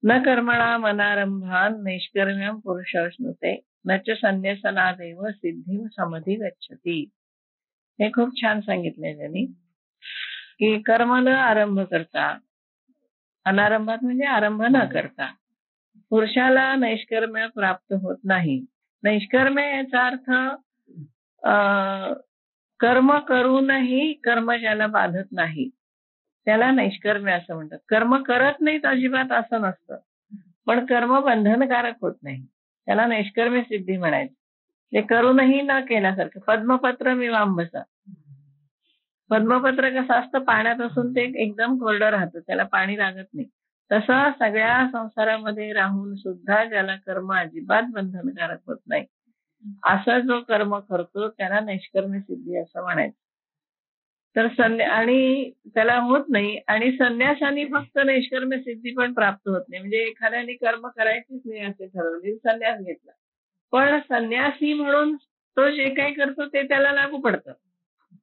न कर्मणाम अनारंभान नैष्कर्म्यम पुरुषाश्नुते न च संन्यसनादेव सिद्धीम समधी गच्छती. हे खूप छान सांगितलंय त्यांनी की कर्म न आरंभ करता, अनारंभात म्हणजे आरंभ न करता पुरुषाला नैष्कर्म्य प्राप्त होत नाही. नैष्कर्म्य याचा अर्थ कर्म करूनही कर्म ज्याला बाधत नाही त्याला नैष्कर्म्य असं म्हणतात. कर्म करत नाहीत अजिबात असं नसतं, पण कर्म बंधनकारक होत नाही त्याला नैष्कर्म्य सिद्धी म्हणायचं. ते करूनही न केल्यासारखं. पद्मपत्र मीमांबसा, पद्मपत्र कसं असतं पाण्यात असून ते एकदम कोरडं राहतं, त्याला पाणी लागत नाही. तसं सगळ्या संसारामध्ये राहून सुद्धा ज्याला कर्म अजिबात बंधनकारक होत नाही असा जो कर्म करतो त्याला नैष्कर्म्य सिद्धी असं म्हणायचं. तर आणि त्याला होत नाही. आणि संन्यासानी फक्त नैष्कर्म्य सिद्धी पण प्राप्त होत नाही. म्हणजे एखाद्याने कर्म करायचीच नाही असे ठरवले, संन्यास घेतला, पण संन्यासी म्हणून तो जे काही करतो ते त्याला लागू पडतं.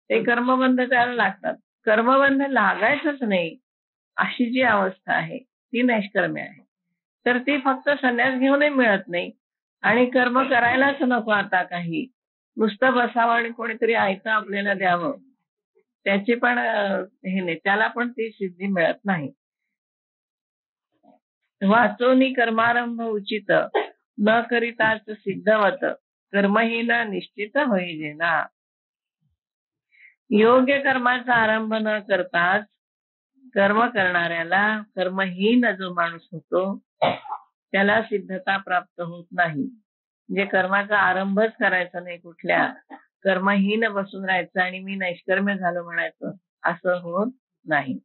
ते कर्मबंध त्याला लागतात. कर्मबंध लागायचंच नाही अशी जी अवस्था आहे ती नैष्कर्म्य आहे. तर ती फक्त संन्यास घेऊनही मिळत नाही आणि कर्म करायलाच नको आता काही, नुसतं बसावं आणि कोणीतरी आयतं आपल्याला द्यावं त्याची पण हे नाही, त्याला पण ती सिद्धी मिळत नाही. वाचोनी कर्मारंभ उचित न करिताच सिद्धवत कर्महीन निश्चित होईजेना. योग्य कर्माचा आरंभ न करताच कर्म करणाऱ्याला, कर्महीन जो माणूस होतो त्याला सिद्धता प्राप्त होत नाही. म्हणजे कर्माचा आरंभच करायचा नाही, कुठल्या कर्महीन बसून राहायचं आणि मी नैष्कर्म्य झालो म्हणायचं असं होत नाही.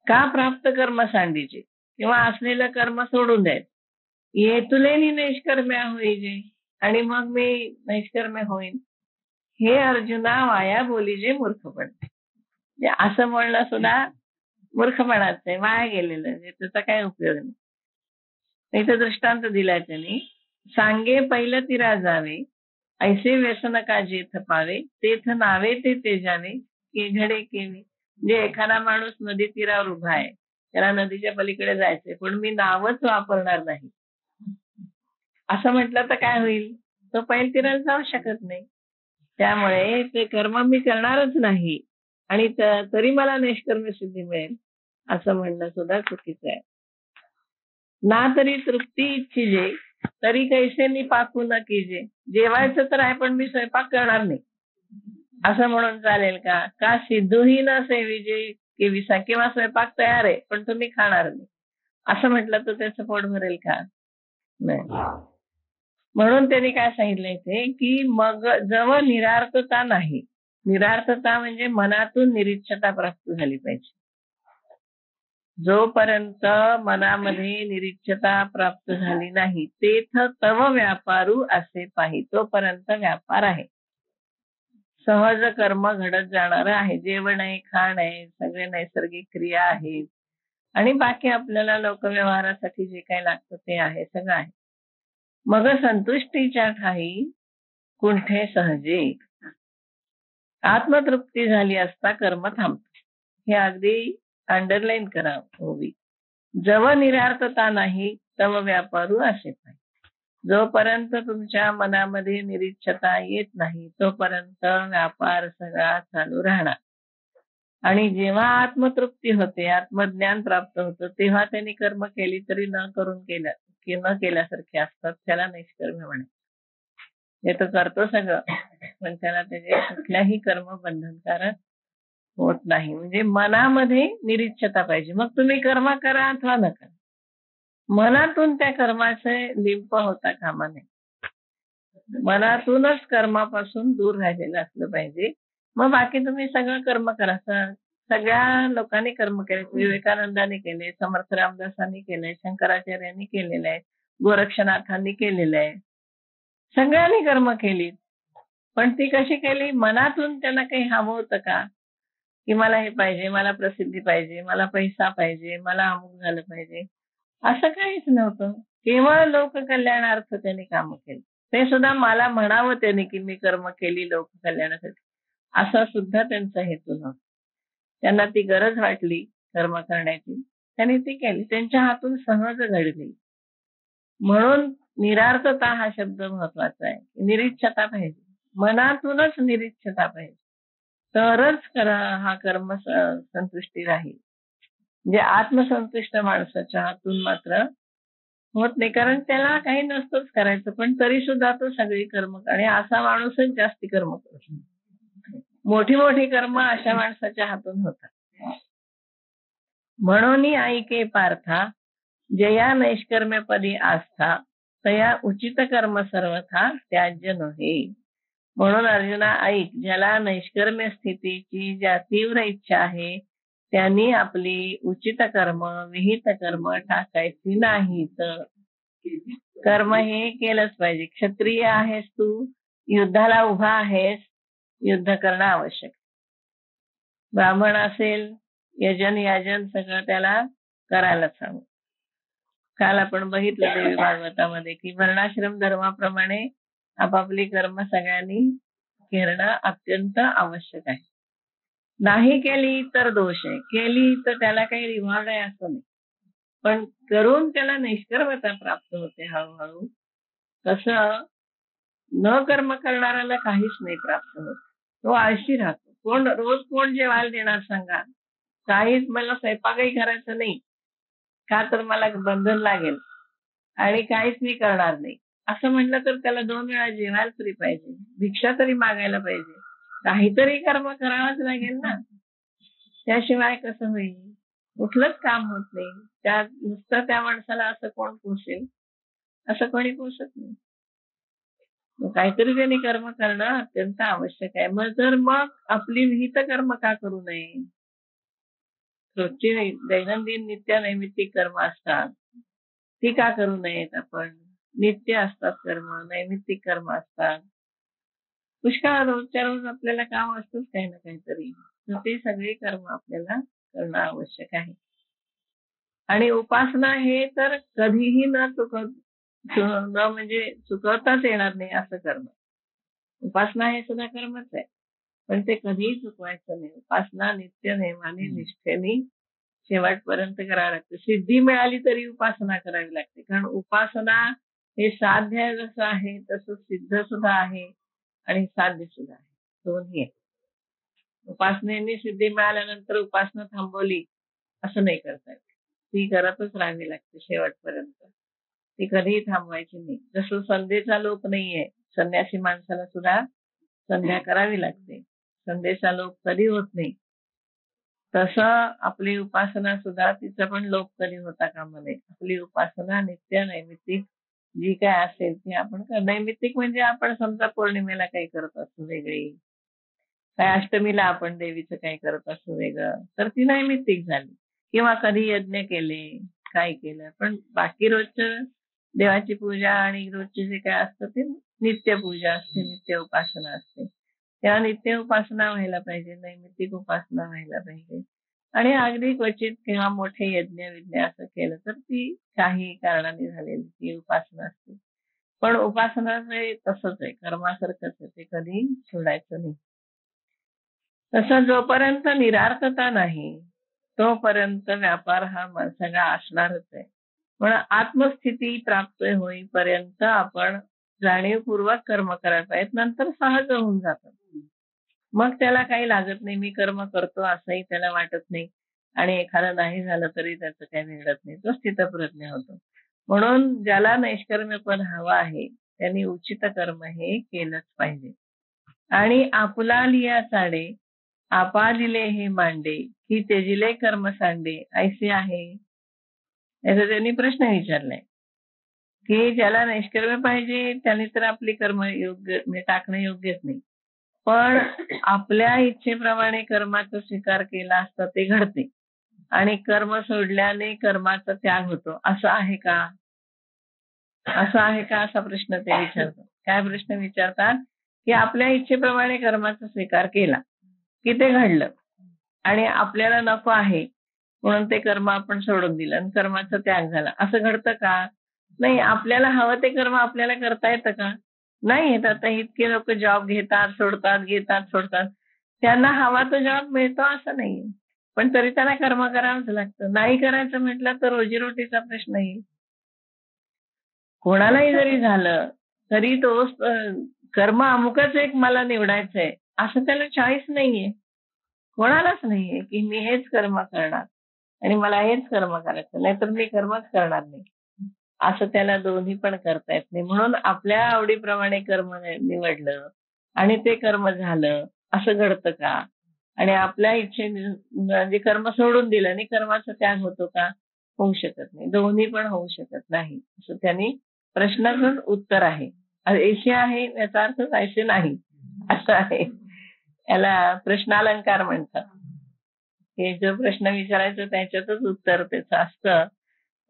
का प्राप्त कर्म सांडीचे किंवा असलेलं कर्म सोडून द्यायचं. ये तुलेनी नैष्कर्म्य होईजे आणि मग मी नैष्कर्म्य होईन, हे अर्जुना वाया बोलीजे मूर्खपण. असं म्हणणं सुद्धा मूर्खपणाच आहे, वाया गेलेलं, त्याचा काय उपयोग नाही. इथं दृष्टांत दिलाय त्यांनी. सांगे पहिलं तिरा जावे ऐसे व्यसन का जेथ पावे तेथ नावे ते तेजावे केघडे केवी. म्हणजे एखादा माणूस नदी तीरावर उभा आहे, त्याला नदीच्या पलीकडे जायचंय, पण मी नावच वापरणार नाही असं म्हटलं तर काय होईल? तो पैल तीराला जाऊ शकत नाही. त्यामुळे ते कर्म मी करणारच नाही आणि तरी मला नैष्कर्म्य सिद्धी मिळेल असं म्हणणं सुद्धा चुकीचं आहे. ना तरी तृप्ती इच्छिजे तरी कैसे मी पाकू न कीजे. जेवायचं तर आहे पण मी स्वयंपाक करणार नाही असं म्हणून चालेल का? का सिद्धूही न सेविजे केविसा, किंवा स्वयंपाक तयार आहे पण तुम्ही खाणार नाही असं म्हटलं तर त्याचं पोट भरेल का? नाही. म्हणून त्यांनी काय सांगितलं इथे की मग जवळ निरार्थता नाही. निरार्थता म्हणजे मनातून निरीच्छता प्राप्त झाली पाहिजे. जोपर्यंत मनामध्ये निरीच्छता प्राप्त झाली नाही तेथ तव व्यापारू असे पाहि, तोपर्यंत व्यापार आहे. सहज कर्म घडत जाणार आहे. जेवण आहे, खाण आहे, सगळे नैसर्गिक क्रिया आहेत आणि बाकी आपल्याला लोकव्यवहारासाठी जे काही लागतं ते आहे, सगळं आहे. मग संतुष्टीच्या ठाई कुंठे सहजे. आत्मतृप्ती झाली असता कर्म थांबते. हे अगदी अंडरलाईन करा हवी. जव निरार्थता नाही तव व्यापारू असे पाहिजे. जोपर्यंत तुमच्या मनामध्ये निरीच्छता येत नाही तोपर्यंत व्यापार सगळा चालू राहणार. आणि जेव्हा आत्मतृप्ती होते, आत्मज्ञान प्राप्त होतं, तेव्हा त्यांनी कर्म केली तरी न केल्यासारखे असतात, त्याला नैष्कर्म्य म्हणायचं. हे तर करतो सगळं पण त्याला त्याचे कुठल्याही कर्म बंधनकारक होत नाही. म्हणजे मनामध्ये निरीच्छता पाहिजे. मग तुम्ही कर्म करा अथवा नका, मनातून त्या कर्माचे लिंप होता कामा नये. मनातूनच कर्मापासून दूर राहिलेलं असलं पाहिजे. मग बाकी तुम्ही सगळं कर्म करा. सगळ्या लोकांनी कर्म केले. विवेकानंदांनी केले, समर्थ रामदासांनी केले, शंकराचार्यांनी केलेलं आहे, गोरक्षनाथांनी केलेलं आहे, सगळ्यांनी कर्म केली. पण ती कशी केली? मनातून त्यांना काही हवं होतं का? की मला हे पाहिजे, मला प्रसिद्धी पाहिजे, मला पैसा पाहिजे, मला अमुक झालं पाहिजे, असं काहीच नव्हतं. केवळ लोककल्याणार्थ त्यांनी काम केली. ते सुद्धा मला म्हणावं त्यांनी की मी कर्म केली लोककल्याणासाठी, असा सुद्धा त्यांचा हेतू नव्हता. त्यांना ती गरज वाटली कर्म करण्याची, त्यांनी ती केली, त्यांच्या हातून सहज घडली. म्हणून निरार्थता हा शब्द महत्वाचा आहे. निरीच्छता पाहिजे, मनातूनच निरीच्छता पाहिजे, तरच हा कर्म संतुष्टी राहील. म्हणजे आत्मसंतुष्ट माणसाच्या हातून मात्र होत नाही, कारण त्याला काही नसतंच करायचं, पण तरी सुद्धा तो सगळी कर्म, आणि असा माणूसच जास्ती कर्म करतो. मोठी मोठी कर्म अशा माणसाच्या हातून होतात. म्हणून ऐके पार्था, जया नैष्कर्म्यपदी आस्था, तया उचित कर्म सर्वथा त्याज्य नव्हे. म्हणून अर्जुना ऐक, ज्याला नैष्कर्म्य स्थितीची ज्या तीव्र इच्छा आहे त्यांनी आपली उचित कर्म, विहित कर्म टाकायची नाहीत. कर्म हे केलंच पाहिजे. क्षत्रिय आहेस तू, युद्धाला उभा आहेस, युद्ध करणं आवश्यक. ब्राह्मण असेल, यजन याजन सगळं त्याला करायलाच हवं. काल आपण बघितलं देवी भागवतामध्ये की वर्णाश्रम धर्माप्रमाणे आपापली कर्म सगळ्यांनी करणं अत्यंत आवश्यक आहे. नाही केली तर दोष आहे, केली तर त्याला काही रिवॉर्ड आहे असं नाही, पण करून त्याला निष्कर्मता प्राप्त होते हळूहळू. तसं न कर्म करणाऱ्याला काहीच नाही प्राप्त होत, तो आळशी राहतो. कोण जेवायला देणार सांगा? काहीच, मला स्वयंपाकही करायचा नाही का, तर मला बंधन लागेल आणि काहीच मी करणार नाही असं म्हटलं तर त्याला 2 वेळा जेवायला तरी पाहिजे, भिक्षा तरी मागायला पाहिजे, काहीतरी कर्म करावंच लागेल ना, त्याशिवाय कसं होईल? कुठलंच काम होत नाही. नुसतं त्या माणसाला असं कोण पोसेल? असं कोणी पोसत नाही. काहीतरी त्यांनी कर्म करणं अत्यंत आवश्यक आहे. मग आपली विहित कर्म का करू नये? रोजची दैनंदिन नित्य नैमित्तिक कर्म असतात, ती का करू नयेत आपण? नित्य असतात कर्म, नैमित्तिक कर्म असतात, पुष्कळ रोजच्या रोज आपल्याला काम असतंच काही ना काहीतरी, तर ते सगळे कर्म आपल्याला करणं आवश्यक आहे. आणि उपासना हे तर कधीही म्हणजे चुकवताच येणार नाही असं कर्म. उपासना हे सुद्धा कर्मच आहे, पण ते कधीही चुकवायचं नाही. उपासना नित्य नेमाने निष्ठेने शेवटपर्यंत करावी लागते. सिद्धी मिळाली तरी उपासना करावी लागते, कारण उपासना हे साध्य जसं आहे तसं सिद्ध सुद्धा आहे आणि साध्य सुद्धा आहे, दोन्ही आहे. उपासनेने सिद्धी मिळाल्यानंतर उपासना थांबवली असं नाही करता येत, ती करतच राहावी लागते शेवटपर्यंत, ती कधीही थांबवायची नाही. जसं संध्येचा लोप नाहीये, संन्यासी माणसाला सुद्धा संध्या करावी लागते, संध्येचा लोप कधी होत नाही, तसं आपली उपासना सुद्धा तिचा पण लोप कधी होता कामा नये. आपली उपासना नित्य नैमित्तिक जी काय असेल ती आपण नैमित्तिक म्हणजे आपण समजा पौर्णिमेला काही करत असू वेगळी, काय अष्टमीला आपण देवीचं काही करत असू वेगळं, तर ती नैमित्तिक झाली. किंवा कधी यज्ञ केले, काय केलं, पण बाकी रोजचं देवाची पूजा आणि रोजचे जे काय असतं ते नित्य पूजा असते, नित्य उपासना असते. तेव्हा नित्य उपासना व्हायला पाहिजे, नैमित्तिक उपासना व्हायला पाहिजे. आणि अगदी क्वचित किंवा मोठे यज्ञ विज्ञ असं केलं तर ती काही कारणाने झालेली ती उपासना असते. पण उपासना तसंच आहे, कर्मासारखंच आहे, ते कधी सोडायचं नाही. तसं जोपर्यंत निरार्थता नाही तोपर्यंत व्यापार हा सगळा असणारच आहे. पण आत्मस्थिती प्राप्त होईपर्यंत आपण जाणीवपूर्वक कर्म करायला पाहिजे, नंतर सहज होऊन जातं. मग त्याला काही लागत नाही, मी कर्म करतो असंही त्याला वाटत नाही, आणि एखादं नाही झालं तरी त्याचं काही बिघडत नाही, तो स्थितप्रज्ञ होतो. म्हणून ज्याला नैष्कर्म्यपद हवं आहे त्यांनी उचित कर्म हे केलंच पाहिजे. आणि आपुला लिया साडे, आपा दिले हे मांडे, की तेजिले कर्म सांडे, ऐसे आहे. याचा त्यांनी प्रश्न विचारलाय की ज्याला नैष्कर्म्य पाहिजे त्याने तर आपली कर्म योग्य टाकणं योग्यच नाही, पण आपल्या इच्छेप्रमाणे कर्माचा स्वीकार केला असता ते घडते, आणि कर्म सोडल्याने कर्माचा त्याग होतो, असं आहे का? असं आहे का असा प्रश्न ते विचारतात. काय प्रश्न विचारतात की आपल्या इच्छेप्रमाणे कर्माचा स्वीकार केला की ते घडलं, आणि आपल्याला नको आहे म्हणून ते कर्म आपण सोडून दिलं आणि कर्माचा त्याग झाला, असं घडतं का? नाही. आपल्याला हवं ते कर्म आपल्याला करता येतं का? नाही येत. आता इतके लोक जॉब घेतात सोडतात, घेतात सोडतात, त्यांना हवा तो जॉब मिळतो असं नाही, पण तरी त्यांना कर्म करावंच लागतं. नाही करायचं म्हटलं तर रोजीरोटीचा प्रश्न येईल. कोणालाही जरी झालं तरी तो कर्म अमुकच एक मला निवडायचंय असं त्याला चॉईस नाहीये. कोणालाच नाहीये की मी हेच कर्म करणार आणि मला हेच कर्म करायचं, नाहीतर मी कर्मच करणार नाही. असं त्याला दोन्ही पण करता येत नाही. म्हणून आपल्या आवडीप्रमाणे कर्म निवडलं आणि ते कर्म झालं असं घडतं का? आणि आपल्या इच्छेने म्हणजे कर्म सोडून दिलं आणि कर्माचा त्याग होतो का? होऊ शकत नाही. दोन्ही पण होऊ शकत नाही असं त्यांनी प्रश्नाचंच उत्तर आहे. ऐसे आहे याचा अर्थ ऐसे नाही असं आहे. याला प्रश्नालंकार म्हणतात. हे जो प्रश्न विचारायचा त्याच्यातच उत्तर त्याचं असतं.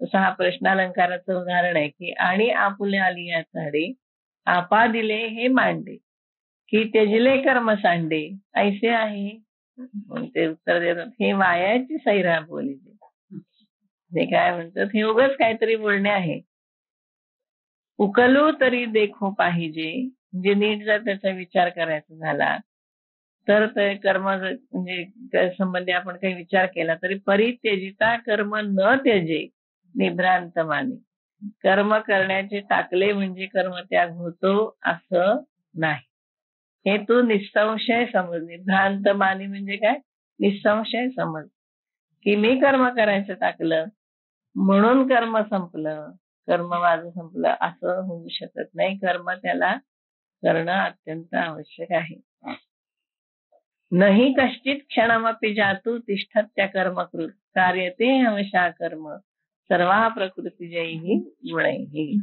तसं हा प्रश्नालंकाराचं उदाहरण आहे की आणि आपुले आलिया झाडे आपा दिले हे मांडे की त्यजिले कर्म सांडे ऐसे आहे. मग ते उत्तर देतात हे वायाची सैरा बोलिले. ते काय म्हणतात हे उगाच काहीतरी बोलणे आहे. उकलू तरी देखो पाहिजे म्हणजे नीट जर त्याचा विचार करायचा झाला तर ते कर्म म्हणजे त्या संबंधी आपण काही विचार केला तरी परित्यजिता कर्म न त्यजे निभ्रांत माने. कर्म करण्याचे टाकले म्हणजे कर्म त्याग होतो असं नाही. हे तू निसंशय समज. निभ्रांत माने म्हणजे काय? निसंशय समज की मी कर्म करायचं टाकलं म्हणून कर्म संपलं, कर्म माझं संपलं असं होऊ शकत नाही. कर्म त्याला करणं अत्यंत आवश्यक आहे. नाही कश्चित क्षणमपि जातु तिष्ठत्या कर्मकृत कार्यते हवशा कर्म सर्वा प्रकृतीजैहि गुणैहि.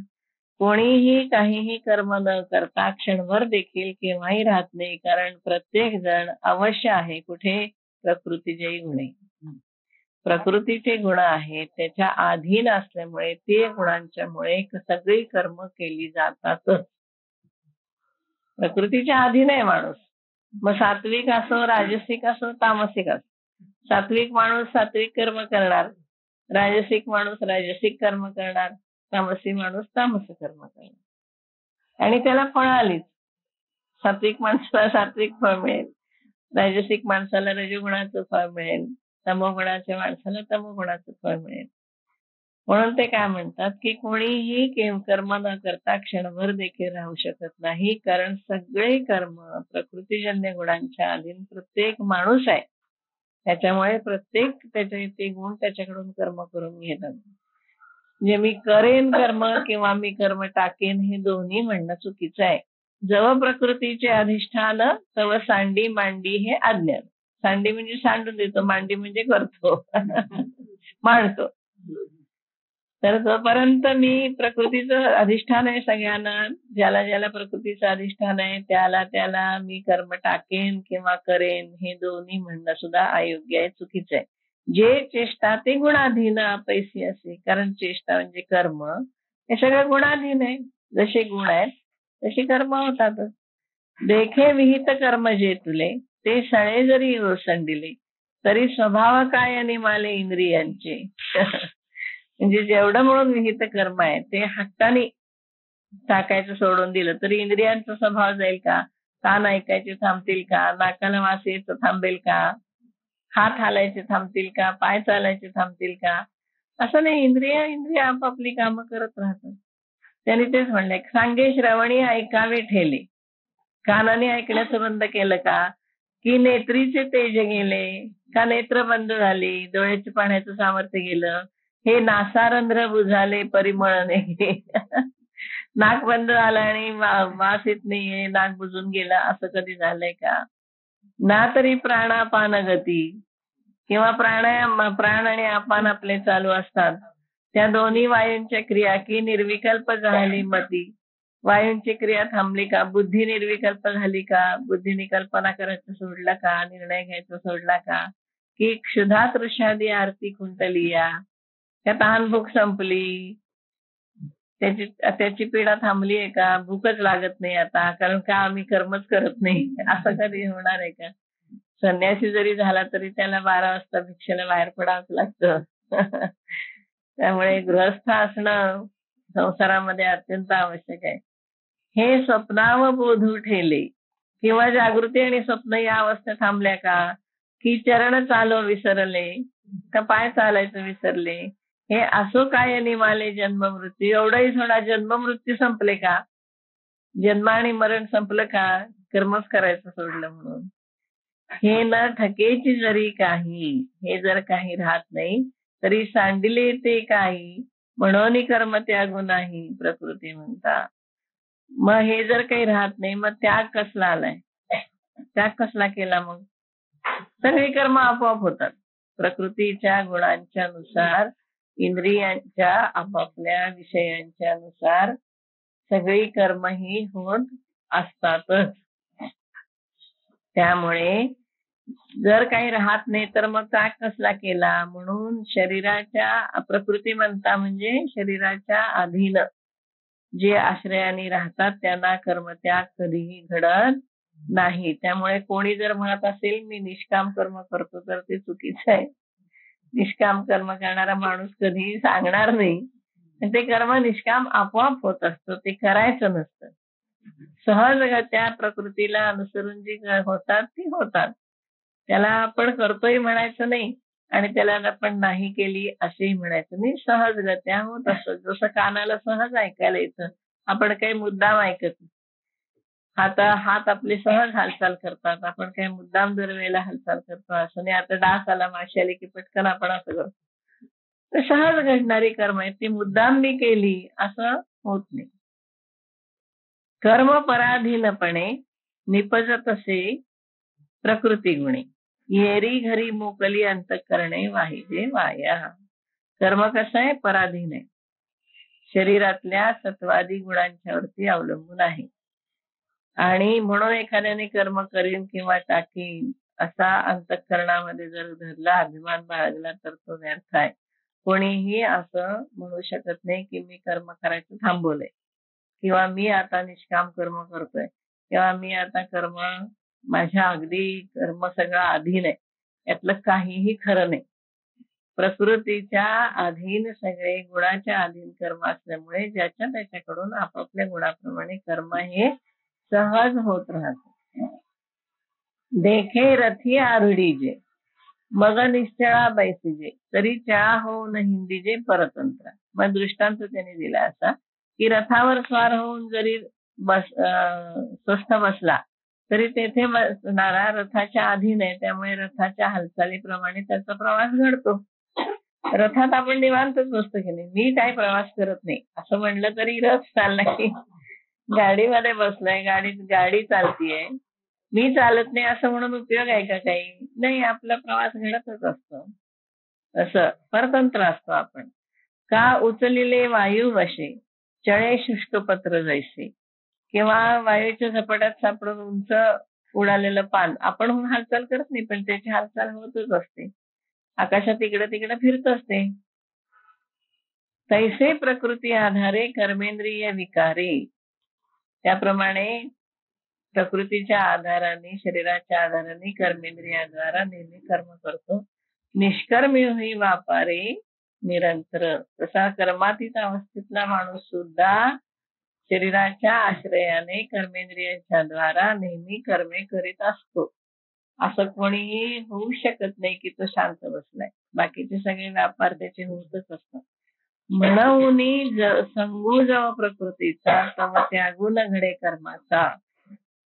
कोणीही काहीही कर्म न करता क्षणभर देखील केव्हाही राहत नाही, कारण प्रत्येक जण अवश्य आहे कुठे? प्रकृतीजयी गुणे. प्रकृतीचे गुण आहेत त्याच्या अधीन असल्यामुळे ते गुणांच्यामुळे सगळी कर्म केली जातातच. प्रकृतीच्या अधीन आहे माणूस. मग सात्विक असो, राजसिक असो, तामसिक असो. सात्विक माणूस सात्विक कर्म करणार, राजसिक माणूस राजसिक कर्म करणार, तामसिक माणूस तामसिक कर्म करणार आणि त्याला फळ आलीच. सात्विक माणसाला सात्विक फळ मिळेल, राजसिक माणसाला रजोगुणाचं फळ मिळेल, तमोगुणाच्या माणसाला तमोगुणाचं फळ मिळेल. म्हणून ते काय म्हणतात की कोणीही कर्म न करता क्षणभर देखील राहू शकत नाही, कारण सगळे कर्म प्रकृतीजन्य गुणांच्या अधीन प्रत्येक माणूस आहे. त्याच्यामुळे प्रत्येक त्याचे ते गुण त्याच्याकडून कर्म करून घेतात. म्हणजे मी करेन कर्म किंवा मी कर्म टाकेन हे दोन्ही म्हणणं चुकीचं आहे. जव प्रकृतीचे अधिष्ठान तव सांडी मांडी हे अज्ञान. सांडी म्हणजे सांडून देतो, मांडी म्हणजे करतो मांडतो. तर जोपर्यंत मी प्रकृतीचं अधिष्ठान आहे सगळ्यांना, ज्याला ज्याला प्रकृतीचं अधिष्ठान आहे त्याला त्याला मी कर्म टाकेन किंवा करेन हे दोन्ही म्हणणं सुद्धा अयोग्य आहे, चुकीचं आहे. जे चेष्टा ते गुणाधीन पैसे असे, कारण चेष्टा म्हणजे कर्म हे सगळं गुणाधीन आहे. जसे गुण आहेत तशी कर्म होतातच. देखे विहित कर्म जे तुले ते सळे जरी ओसंडिले तरी स्वभाव काय निमाले इंद्रियांचे. म्हणजे जेवढं म्हणून विहित कर्म आहे ते हट्टाने टाकायचं सोडून दिलं तरी इंद्रियांचा स्वभाव जाईल का? कान ऐकायचे थांबतील का? नाकाला वास यायचं थांबेल का? हात हालायचे थांबतील का? पाय चालायचे थांबतील का? असं नाही. इंद्रिय आपापली कामं करत राहतात. त्यांनी तेच म्हणलंय, सांगे श्रवणी ऐकावे ठेले. कानाने ऐकण्याचं बंद केलं का? की नेत्रीचे तेज गेले का? नेत्र बंद झाली, डोळ्याच्या पाण्याचं सामर्थ्य गेलं, हे नासारंध्र बुझाले परिमळने. नाक बंद झालं आणि वास येत नाहीये, नाक बुजून गेला, असं कधी झालंय का? ना तरी प्राणापान गती किंवा प्राण आणि अपान आपले चालू असतात, त्या दोन्ही वायूंच्या क्रिया की निर्विकल्प झाली मती. वायूंची क्रिया थांबली का? बुद्धी निर्विकल्प झाली का? बुद्धीने कल्पना करायचं सोडला का? निर्णय घ्यायचा सोडला का? की क्षुधा तृषादी आरती खुंटलिया, त्या तहान भूक संपली, त्याची पीडा थांबली आहे का? भूकच लागत नाही आता, कारण का आम्ही कर्मच करत नाही. असं कधी होणार आहे का? संन्यासी जरी झाला तरी त्याला 12 वाजता भिक्षेला बाहेर पडावंच लागतं. त्यामुळे गृहस्थ असणं संसारामध्ये अत्यंत आवश्यक आहे. हे स्वप्नावबोधू ठेले किंवा जागृती आणि स्वप्न या अवस्था थांबल्या का? की चरण चालो विसरले, का पाय चालायचं विसरले, हे असो काय निमाले जन्म मृत्यू. एवढंही थोडा जन्म मृत्यू संपले का? जन्म आणि मरण संपलं का? कर्मच करायचं सोडलं म्हणून. हे न ठकेची जरी काही, हे जर काही राहत नाही तरी सांडिले ते काही, म्हणून कर्म त्यागू नाही प्रकृती म्हणता. मग हे जर काही राहत नाही, मग त्याग कसला आलाय? त्याग कसला केला मग? सगळी कर्म आपोआप होतात प्रकृतीच्या गुणांच्या नुसार, इंद्रियांच्या आपापल्या विषयांच्या नुसार सगळी कर्म ही होत असतातच. त्यामुळे जर काही राहत नाही तर मग त्याग कसला केला? म्हणून शरीराच्या प्रकृती म्हणता म्हणजे शरीराच्या अधीन जे आश्रयाने राहतात त्यांना कर्मत्याग कधीही घडत नाही. त्यामुळे कोणी जर म्हणत असेल मी निष्काम कर्म करतो तर ते चुकीचं आहे. निष्काम कर्म करणारा माणूस कधीही सांगणार नाही. ते कर्म निष्काम आपोआप होत असतं, ते करायचं नसतं. सहजगत्या प्रकृतीला अनुसरून जी होतात ती होतात. त्याला आपण करतोय म्हणायचं नाही आणि त्याला आपण नाही केली असेही म्हणायचं नाही. सहजगत्या होत असत. जसं कानाला सहज ऐकायला येतं, आपण काही मुद्दाम ऐकत नाही. हात आपले सहज हालचाल करतात, आपण काही मुद्दाम दरवेळेला हालचाल करतो असं नाही. आता डास आला, माशी आली की पटकन आपण असं करतो. तर सहज घडणारी कर्म आहे, ती मुद्दाम मी केली असं होत नाही. कर्म पराधीनपणे निपजत असे प्रकृती गुणे, येरी घरी मोकली अंतःकरणे वाहिजे वाया. कर्म कसं आहे? पराधीन आहे, शरीरातल्या सत्वादी गुणांच्यावरती अवलंबून आहे. आणि म्हणून एखाद्याने कर्म करीन किंवा टाकीन असा अंतःकरणामध्ये जर धरला, अभिमान बाळगला तर तो व्यर्थ आहे. कोणीही असं म्हणू शकत नाही की मी कर्म करायचं थांबवलंय किंवा मी आता निष्काम कर्म करतोय किंवा मी आता कर्म माझ्या अगदी कर्म सगळं अधीन आहे. यातलं काहीही खरं नाही. प्रकृतीच्या अधीन सगळे, गुणाच्या अधीन कर्म असल्यामुळे ज्याच्या त्याच्याकडून आपापल्या गुणाप्रमाणे कर्म हे सहज होत राहत. देखे रथी आरूढीजे, मग निश्चळा बैसीजे, तरी चळा होऊन हिंदीजे परतंत्र. मग दृष्टांत त्यांनी दिला असा की रथावर स्वार होऊन जरी स्वस्थ बसला तरी तेथे बसणारा रथाच्या अधीन आहे, त्यामुळे रथाच्या हालचालीप्रमाणे त्याचा प्रवास घडतो. रथात आपण निवांतच बसतो की नाही, मी काय प्रवास करत नाही असं म्हणलं तरी रथ चालला की गाडीमध्ये बसलाय, गाडी चालतीये, मी चालत नाही असं म्हणून उपयोग आहे का? काही नाही, आपला प्रवास घडतच असतो. असं परतंत्र असतो आपण. का उचलिले वायू वशे, चळे शुष्कपत्र जैसे, किंवा वायूच्या झपाट्यात सापडून उंच उडालेलं पान आपण हालचाल करत नाही, पण त्याची हालचाल होतच असते, आकाशात इकडे तिकडे फिरत असते. तैसे प्रकृती आधारे कर्मेंद्रिय विकारे, त्याप्रमाणे प्रकृतीच्या आधाराने, शरीराच्या आधाराने कर्मेंद्रियाद्वारा नेहमी कर्म करतो. निष्कर्मी होई वापारे निरंतर, तसा कर्मातीत अवस्थेतला माणूस सुद्धा शरीराच्या आश्रयाने कर्मेंद्रियांच्या द्वारा नेहमी कर्मे करीत असतो. असं कोणीही होऊ शकत नाही की तो शांत बसलाय. बाकीचे सगळे व्यापार त्याचे होतच असतात. म्हणून संगू जव प्रकृतीचा तव त्यागून घडे कर्माचा.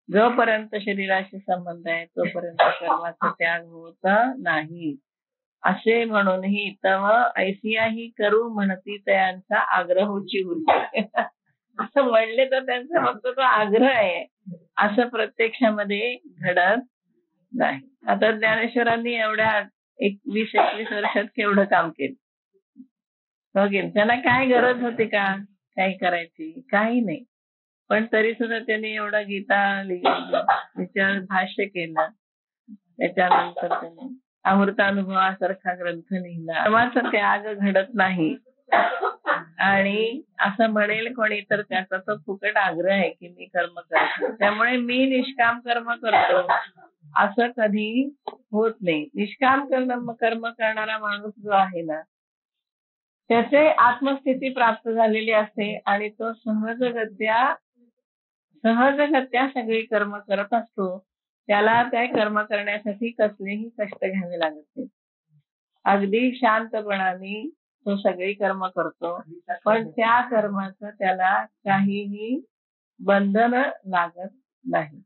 जोपर्यंत शरीराशी संबंध आहे तोपर्यंत कर्माचा त्याग होत नाही. असे म्हणूनही तव ऐसियाही करू म्हणती तयांचा आग्रहोची उरली. असं म्हणले तर त्यांचा फक्त तो आग्रह आहे, असं प्रत्यक्षामध्ये घडत नाही. आता ज्ञानेश्वरांनी एवढ्या 20-21 वर्षात केवढं काम केलं. हो की त्यांना काय गरज होती का काही करायची? काही नाही. पण तरी सुद्धा त्यांनी एवढा गीता लिहिली, त्याच्यावर भाष्य केलं, त्याच्यानंतर त्यांनी अमृतानुभवासारखा ग्रंथ लिहिला. कर्माचा त्याग घडत नाही. आणि असं म्हणेल कोणी तर त्याचा तो फुकट आग्रह आहे की मी कर्म करतो, त्यामुळे मी निष्काम कर्म करतो असं कधी होत नाही. निष्काम कर्म करणारा माणूस जो आहे ना, त्याचे आत्मस्थिती प्राप्त झालेली असते आणि तो सहजगत्या सगळी कर्म करत असतो. त्याला त्या कर्म करण्यासाठी कसलेही कष्ट घ्यावे लागत नाही. अगदी शांतपणाने तो सगळी कर्म करतो, पण त्या कर्माचं त्याला काहीही बंधन लागत नाही.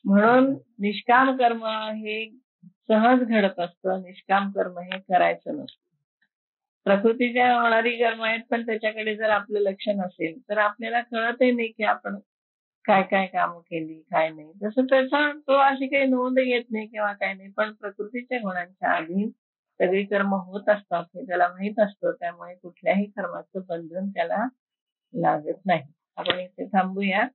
म्हणून निष्काम कर्म हे सहज घडत असतं. निष्काम कर्म हे करायचं नसतं. प्रकृतीच्या होणारी कर्म आहेत, पण त्याच्याकडे जर आपलं लक्ष नसेल तर आपल्याला कळतही नाही की आपण काय काय काम केली काय नाही. जसं त्याचा तो अशी काही नोंद येत नाही किंवा काय नाही, पण प्रकृतीच्या गुणांच्या अधीन सगळी कर्म होत असतात हे त्याला माहित असतं. त्यामुळे कुठल्याही कर्माचं बंधन त्याला लागत नाही. आपण इथे थांबूया.